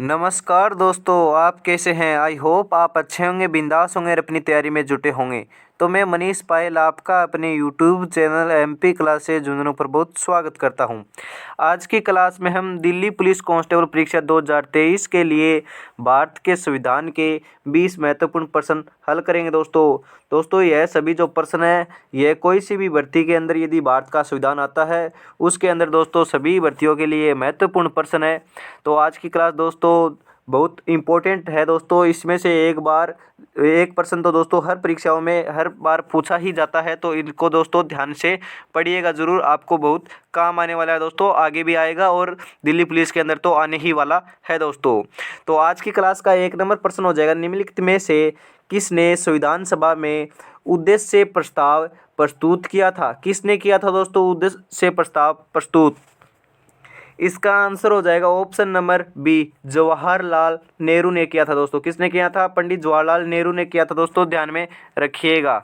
नमस्कार दोस्तों, आप कैसे हैं। आई होप आप अच्छे होंगे, बिंदास होंगे और अपनी तैयारी में जुटे होंगे। तो मैं मनीष पायल आपका अपने YouTube channel MP classes Jhunjhunu पर बहुत स्वागत करता हूं। आज की क्लास में हम दिल्ली पुलिस कांस्टेबल परीक्षा 2023 के लिए भारत के संविधान के 20 महत्वपूर्ण प्रश्न हल करेंगे। दोस्तों यह सभी जो प्रश्न है, यह कोई सी भी भर्ती के अंदर यदि भारत का संविधान आता है उसके अंदर दोस्तों सभी भर्तियों के लिए महत्वपूर्ण प्रश्न है। तो आज की क्लास दोस्तों बहुत इम्पोर्टेंट है। दोस्तों इसमें से एक प्रश्न तो दोस्तों हर परीक्षाओं में हर बार पूछा ही जाता है, तो इनको दोस्तों ध्यान से पढ़िएगा ज़रूर, आपको बहुत काम आने वाला है दोस्तों। आगे भी आएगा और दिल्ली पुलिस के अंदर तो आने ही वाला है दोस्तों। तो आज की क्लास का 1 नंबर प्रश्न हो जाएगा, निम्नलिखित में से किसने संविधान सभा में उद्देश्य प्रस्ताव प्रस्तुत किया था। किसने किया था दोस्तों उद्देश्य प्रस्ताव प्रस्तुत। इसका आंसर हो जाएगा option number B, Jawaharlal Nehru ने किया था दोस्तों। किसने किया था? पंडित जवाहरलाल नेहरू ने किया था दोस्तों, ध्यान में रखिएगा।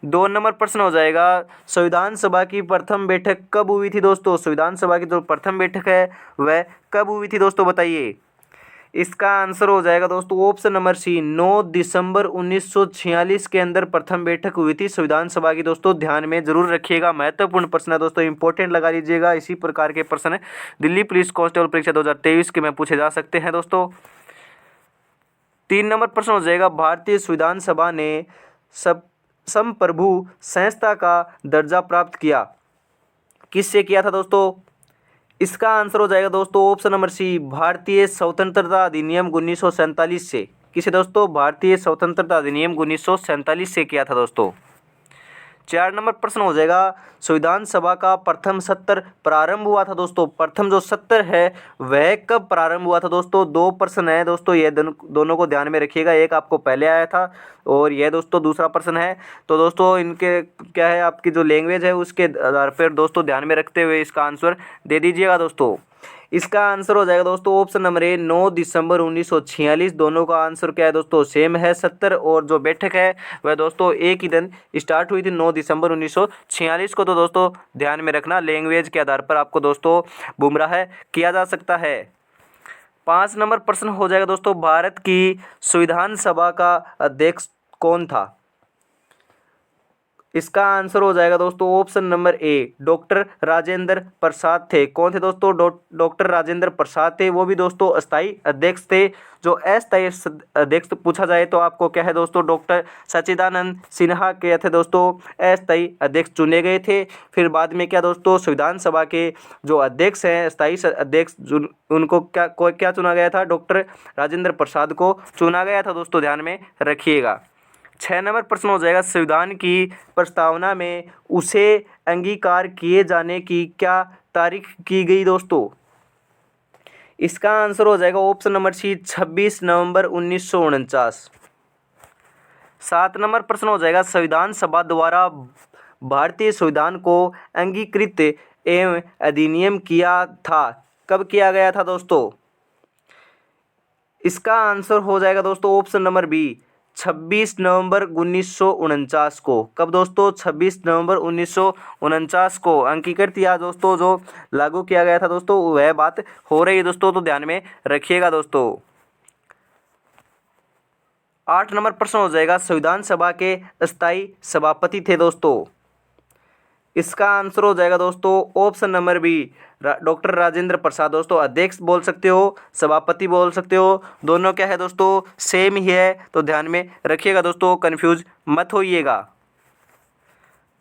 2 नंबर प्रश्न हो जाएगा, संविधान सभा की प्रथम बैठक कब हुई थी दोस्तों। संविधान सभा की जो प्रथम बैठक है वह कब हुई थी दोस्तों, बताइए। इसका आंसर हो जाएगा दोस्तों ऑप्शन नंबर सी, 9 दिसंबर 1946 के अंदर प्रथम बैठक हुई थी संविधान सभा की दोस्तों, ध्यान में जरूर रखिएगा। महत्वपूर्ण प्रश्न है दोस्तों, इंपॉर्टेंट लगा लीजिएगा। इसी प्रकार के प्रश्न दिल्ली पुलिस कांस्टेबल परीक्षा 2023 के में पूछे जा सकते हैं दोस्तों। 3 नंबर प्रश्न हो जाएगा, भारतीय संविधान सभा ने सब संप्रभु संस्था का दर्जा प्राप्त किया। किससे किया था दोस्तों? इसका आंसर हो जाएगा दोस्तों ऑप्शन नंबर सी, भारतीय स्वतंत्रता अधिनियम 1947 से। किसे दोस्तों? भारतीय स्वतंत्रता अधिनियम 1947 से किया था दोस्तों। 4 नंबर प्रश्न हो जाएगा, संविधान सभा का प्रथम सत्र प्रारंभ हुआ था दोस्तों। प्रथम जो सत्र है वह कब प्रारंभ हुआ था दोस्तों। 2 प्रश्न है दोस्तों, ये दोनों को ध्यान में रखिएगा। एक आपको पहले आया था और यह दोस्तों दूसरा प्रश्न है। तो दोस्तों इनके क्या है, आपकी जो लैंग्वेज है उसके आधार पर दोस्तों ध्यान में रखते हुए इसका आंसर दे दीजिएगा दोस्तों। इसका आंसर हो जाएगा दोस्तों ऑप्शन नंबर ए, 9 दिसंबर 1946। दोनों का आंसर क्या है दोस्तों, सेम है। 70 और जो बैठक है वह दोस्तों एक ही दिन स्टार्ट हुई थी, 9 दिसंबर 1946 को। तो दोस्तों ध्यान में रखना, लैंग्वेज के आधार पर आपको दोस्तों गुमराह किया जा सकता है। 5 नंबर प्रश्न हो जाएगा दोस्तों, भारत की संविधान सभा का अध्यक्ष कौन था। इसका आंसर हो जाएगा दोस्तों option number A, doctor Rajendra Prasad थे। कौन थे दोस्तों? डॉक्टर राजेंद्र प्रसाद थे। वो भी दोस्तों अस्थाई अध्यक्ष थे। जो अस्थाई अध्यक्ष पूछा जाए तो आपको क्या है दोस्तों, डॉक्टर सच्चिदानंद सिन्हा के थे दोस्तों अस्थाई अध्यक्ष चुने गए थे। फिर बाद में क्या दोस्तों, संविधान सभा के जो अध्यक्ष हैं, अस्थाई अध्यक्ष, उनको क्या चुना गया था, डॉक्टर राजेंद्र प्रसाद को चुना गया था दोस्तों, ध्यान में रखिएगा। 6 नंबर प्रश्न हो जाएगा, संविधान की प्रस्तावना में उसे अंगीकार किए जाने की क्या तारीख की गई दोस्तों। इसका आंसर हो जाएगा ऑप्शन नंबर सी, 26 नवंबर 1949। 7 नंबर प्रश्न हो जाएगा, संविधान सभा द्वारा भारतीय संविधान को अंगीकृत एवं अधिनियम किया था। कब किया गया था दोस्तों? इसका आंसर हो जाएगा दोस्तों ऑप्शन नंबर बी, 26 नवंबर 1949 को। कब दोस्तों? 26 नवंबर 1949 को अंगीकृत या दोस्तों जो लागू किया गया था दोस्तों, वह बात हो रही है दोस्तों, तो ध्यान में रखिएगा दोस्तों। 8 नंबर प्रश्न हो जाएगा, संविधान सभा के अस्थाई सभापति थे दोस्तों। इसका आंसर हो जाएगा दोस्तों option number B, doctor Rajendra Prasad. दोस्तों अध्यक्ष बोल सकते हो, सभापति बोल सकते हो, दोनों क्या है दोस्तों, सेम ही है। तो ध्यान में रखिएगा दोस्तों, कंफ्यूज मत होइएगा।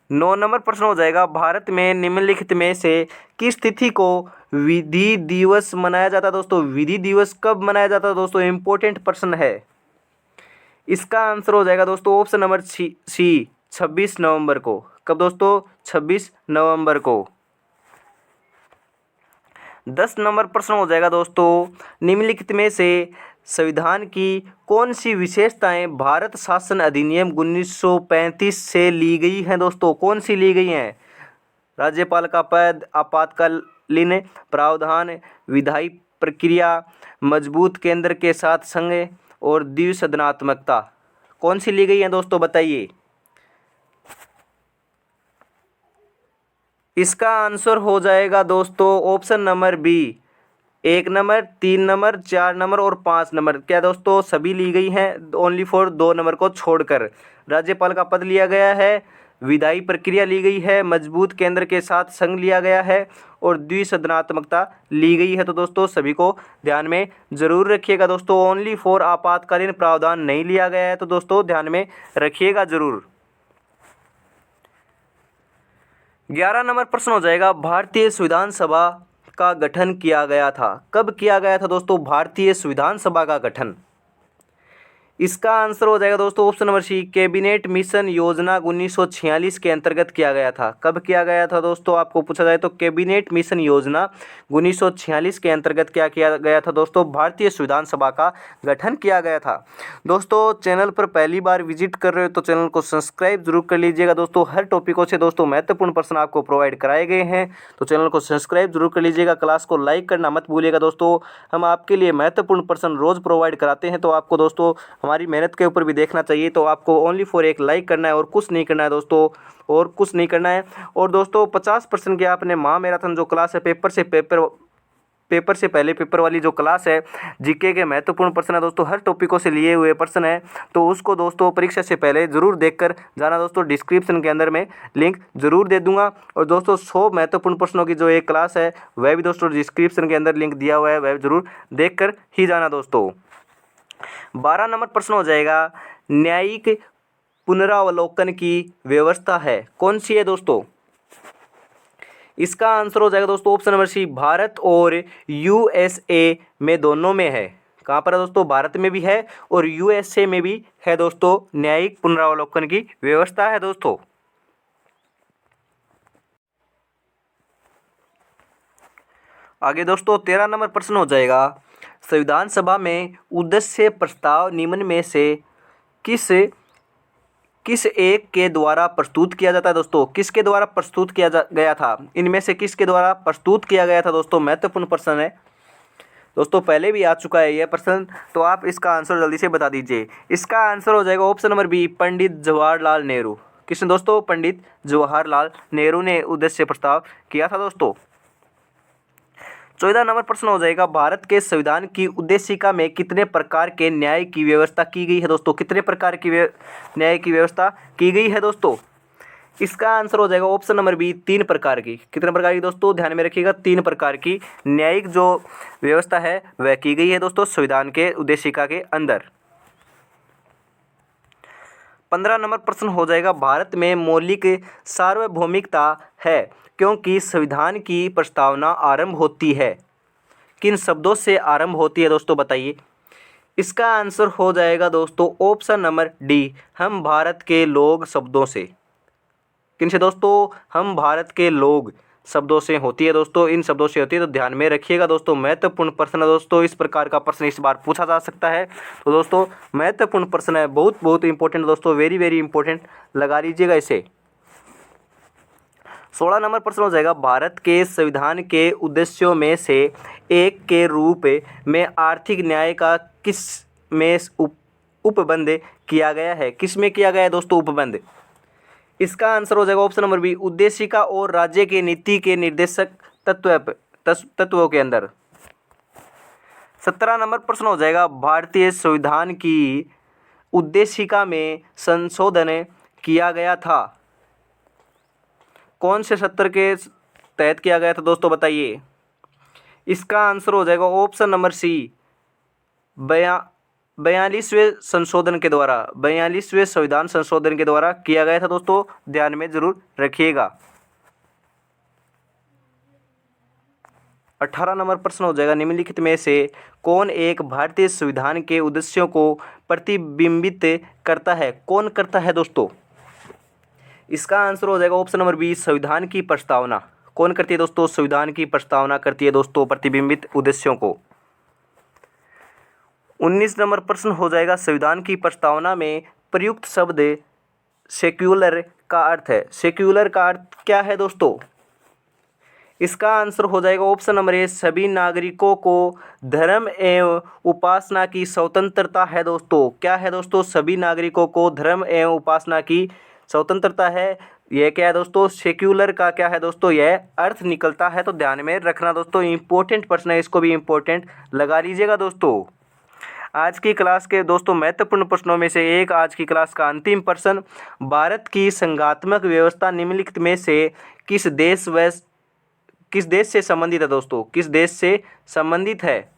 9 नंबर प्रश्न हो जाएगा, भारत में निम्नलिखित में से किस तिथि को विधि दिवस मनाया जाता है दोस्तों। विधि दिवस कब मनाया जाता है दोस्तों, इंपॉर्टेंट प्रश्न है। इसका आंसर हो जाएगा दोस्तों ऑप्शन नंबर सी, 26 नवंबर को। कब दोस्तों? 26 नवंबर को। 10 नंबर प्रश्न हो जाएगा दोस्तों, निम्नलिखित में से संविधान की कौन सी विशेषताएं भारत शासन अधिनियम 1935 से ली गई हैं दोस्तों। कौन सी ली गई हैं? राज्यपाल का पद, आपातकालीन प्रावधान, विधायी प्रक्रिया, मजबूत केंद्र के साथ संघ और द्विसदनात्मकता। कौन सी ली गई हैं दोस्तों, बताइए। इसका आंसर हो जाएगा दोस्तों option number B, 1 number, 3 number, 4 number और 5 नंबर क्या दोस्तों सभी ली गई हैं, ओनली फॉर 2 नंबर को छोड़कर। राज्यपाल का पद लिया गया है, विधायी प्रक्रिया ली गई है, मजबूत केंद्र के साथ संघ लिया गया है और द्विसदनात्मकता ली गई है। तो दोस्तों सभी को ध्यान में जरूर रखिएगा दोस्तों, ओनली फॉर आपातकालीन प्रावधान नहीं लिया गया है, तो दोस्तों ध्यान में रखिएगा जरूर। 11 नंबर प्रश्न हो जाएगा, भारतीय संविधान सभा का गठन किया गया था। कब किया गया था दोस्तों भारतीय संविधान सभा का गठन? इसका आंसर हो जाएगा दोस्तों option number C, cabinet mission योजना 1946 के अंतर्गत किया गया था। कब किया गया था दोस्तों, आपको पूछा जाए तो कैबिनेट मिशन योजना 1946 के अंतर्गत क्या किया गया था दोस्तों, भारतीय संविधान सभा का गठन किया गया था। दोस्तों चैनल पर पहली बार विजिट कर रहे हो तो चैनल को सब्सक्राइब जरूर कर लीजिएगा दोस्तों, हर टॉपिकों से दोस्तों महत्वपूर्ण प्रश्न आपको प्रोवाइड कराए गए हैं, तो चैनल को सब्सक्राइब जरूर कर लीजिएगा, क्लास को लाइक करना मत भूलिएगा दोस्तों। हम आपके लिए महत्वपूर्ण प्रश्न रोज़ प्रोवाइड कराते हैं, तो आपको दोस्तों हमारी मेहनत के ऊपर भी देखना चाहिए, तो आपको ओनली फॉर एक लाइक करना है और कुछ नहीं करना है दोस्तों, और कुछ नहीं करना है। और दोस्तों 50% की आपने महामैराथन जो क्लास है पेपर से पहले पेपर वाली जो क्लास है, जीके के महत्वपूर्ण प्रश्न है दोस्तों, हर टॉपिकों से लिए हुए प्रश्न है, तो उसको दोस्तों परीक्षा से पहले ज़रूर देखकर जाना दोस्तों। डिस्क्रिप्शन के अंदर मैं लिंक ज़रूर दे दूंगा, और दोस्तों 100 महत्वपूर्ण प्रश्नों की जो एक क्लास है वह भी दोस्तों डिस्क्रिप्शन के अंदर लिंक दिया हुआ है, वह ज़रूर देख कर ही जाना दोस्तों। 12 नंबर प्रश्न हो जाएगा, न्यायिक पुनरावलोकन की व्यवस्था है, कौन सी है दोस्तों? इसका आंसर हो जाएगा दोस्तों ऑप्शन नंबर सी, भारत और यूएसए में दोनों में है। कहाँ पर है दोस्तों, भारत में भी है और यूएसए में भी है दोस्तों, न्यायिक पुनरावलोकन की व्यवस्था है दोस्तों। आगे दोस्तों 13 नंबर प्रश्न हो जाएगा, संविधान सभा में उद्देश्य प्रस्ताव निम्न में से किस एक के द्वारा प्रस्तुत किया जाता है दोस्तों? किसके द्वारा प्रस्तुत किया गया था? इनमें से किसके द्वारा प्रस्तुत किया गया था दोस्तों? महत्वपूर्ण प्रश्न है दोस्तों, पहले भी आ चुका है यह प्रश्न, तो आप इसका आंसर जल्दी से बता दीजिए। इसका आंसर हो जाएगा option number B, Pandit Jawaharlal Nehru. किसने दोस्तों? पंडित जवाहरलाल नेहरू ने उद्देश्य प्रस्ताव किया था दोस्तों। 14 नंबर प्रश्न हो जाएगा, भारत के संविधान की उद्देशिका में कितने प्रकार के न्याय की व्यवस्था की गई है दोस्तों? कितने प्रकार की न्याय की व्यवस्था की गई है दोस्तों? इसका आंसर हो जाएगा ऑप्शन नंबर बी, 3 प्रकार की। कितने प्रकार की दोस्तों? ध्यान में रखिएगा, 3 प्रकार की न्यायिक जो व्यवस्था है वह की गई है दोस्तों संविधान के उद्देशिका के अंदर। 15 नंबर प्रश्न हो जाएगा, भारत में मौलिक सार्वभौमिकता है क्योंकि संविधान की प्रस्तावना आरंभ होती है, किन शब्दों से आरंभ होती है दोस्तों बताइए? इसका आंसर हो जाएगा दोस्तों ऑप्शन नंबर डी, हम भारत के लोग शब्दों से। किन से दोस्तों? हम भारत के लोग शब्दों से होती है दोस्तों, इन शब्दों से होती है, तो ध्यान में रखिएगा दोस्तों। महत्वपूर्ण प्रश्न है दोस्तों, इस प्रकार का प्रश्न इस बार पूछा जा सकता है, तो दोस्तों महत्वपूर्ण प्रश्न है, बहुत इंपॉर्टेंट दोस्तों, वेरी इंपॉर्टेंट, लगा लीजिएगा इसे। 16 नंबर प्रश्न हो जाएगा, भारत के संविधान के उद्देश्यों में से एक के रूप में आर्थिक न्याय का किस में उपबंध किया गया है? किस में किया गया है दोस्तों उपबंध? इसका आंसर हो जाएगा ऑप्शन नंबर बी, उद्देशिका और राज्य के नीति के निर्देशक तत्वों के अंदर। 17 नंबर प्रश्न हो जाएगा, भारतीय संविधान की उद्देशिका में संशोधन किया गया था, कौन से सत्र के तहत किया गया था दोस्तों बताइए? इसका आंसर हो जाएगा ऑप्शन नंबर सी, 42वें संशोधन के द्वारा, 42वें संविधान संशोधन के द्वारा किया गया था दोस्तों, ध्यान में जरूर रखिएगा। 18 नंबर प्रश्न हो जाएगा, निम्नलिखित में से कौन एक भारतीय संविधान के उद्देश्यों को प्रतिबिंबित करता है? कौन करता है दोस्तों? इसका आंसर हो जाएगा ऑप्शन नंबर बी, संविधान की प्रस्तावना। कौन करती है दोस्तों? संविधान की प्रस्तावना करती है दोस्तों प्रतिबिंबित उद्देश्यों को। 19 नंबर प्रश्न हो जाएगा, संविधान की प्रस्तावना में प्रयुक्त शब्द सेक्युलर का अर्थ है, सेक्युलर का अर्थ क्या है दोस्तों? इसका आंसर हो जाएगा ऑप्शन नंबर ए, सभी नागरिकों को धर्म एवं उपासना की स्वतंत्रता है दोस्तों। क्या है दोस्तों? सभी नागरिकों को धर्म एवं उपासना की स्वतंत्रता है, यह क्या है दोस्तों, सेक्युलर का क्या है दोस्तों, यह अर्थ निकलता है। तो ध्यान में रखना दोस्तों, इंपॉर्टेंट प्रश्न है, इसको भी इंपॉर्टेंट लगा लीजिएगा दोस्तों। आज की क्लास के दोस्तों महत्वपूर्ण प्रश्नों में से एक, आज की क्लास का अंतिम प्रश्न, भारत की संघात्मक व्यवस्था निम्नलिखित में से किस देश से संबंधित है दोस्तों, किस देश से संबंधित है।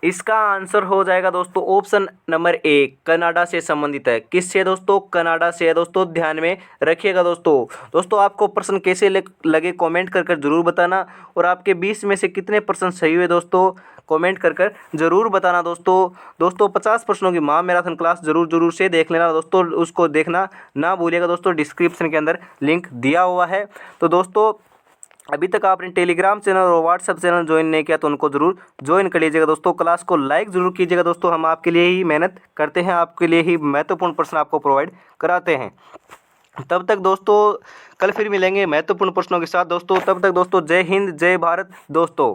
इसका आंसर हो जाएगा दोस्तों ऑप्शन नंबर ए, कनाडा से संबंधित है। किससे दोस्तों, कनाडा से है दोस्तों, ध्यान में रखिएगा दोस्तों। आपको प्रश्न कैसे लगे कमेंट कर जरूर बताना, और आपके 20 में से कितने प्रश्न सही हुए दोस्तों, कमेंट कर जरूर बताना दोस्तों। 50 प्रश्नों की महामैराथन क्लास जरूर से देख लेना दोस्तों, उसको देखना ना भूलिएगा दोस्तों, डिस्क्रिप्शन के अंदर लिंक दिया हुआ है। तो दोस्तों अभी तक आपने टेलीग्राम चैनल और व्हाट्सएप चैनल ज्वाइन नहीं किया तो उनको जरूर ज्वाइन कर लीजिएगा दोस्तों। क्लास को लाइक जरूर कीजिएगा दोस्तों, हम आपके लिए ही मेहनत करते हैं, आपके लिए ही महत्वपूर्ण प्रश्न आपको प्रोवाइड कराते हैं। तब तक दोस्तों कल फिर मिलेंगे महत्वपूर्ण प्रश्नों के साथ दोस्तों। तब तक दोस्तों जय हिंद, जय भारत दोस्तों।